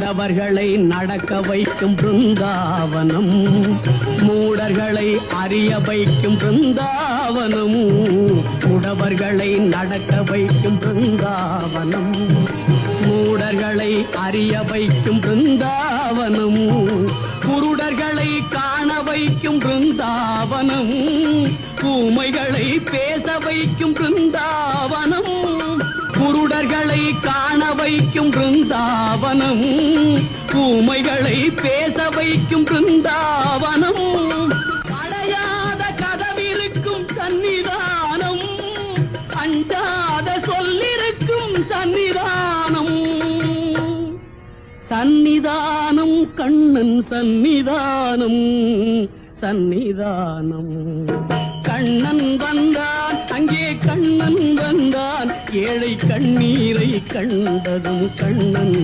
முடவர்களை நடக்க வைக்கும் பிருந்தாவனம், மூடர்களை அறிய வைக்கும் பிருந்தாவனம், முடவர்களை நடக்க வைக்கும் பிருந்தாவனம், மூடர்களை அறிய வைக்கும் பிருந்தாவனம், குருடர்களை காண வைக்கும் பிருந்தாவனம், ஊமைகளை பேச வைக்கும் பிருந்தாவனம், குருடர்களை காண வைக்கும் பிருந்தாவனம், ஊமைகளை பேச வைக்கும் பிருந்தாவனம், அடையாத கதவிருக்கும் சன்னிதானம், அஞ்சாத சொல்லிருக்கும் சன்னிதானம், சன்னிதானம் கண்ணன் சன்னிதானம், சன்னிதானம். கண்ணன் வந்தான், அங்கே கண்ணன் வந்தான், ஏழை கண்ணீரை கண்டதும் கண்ணன்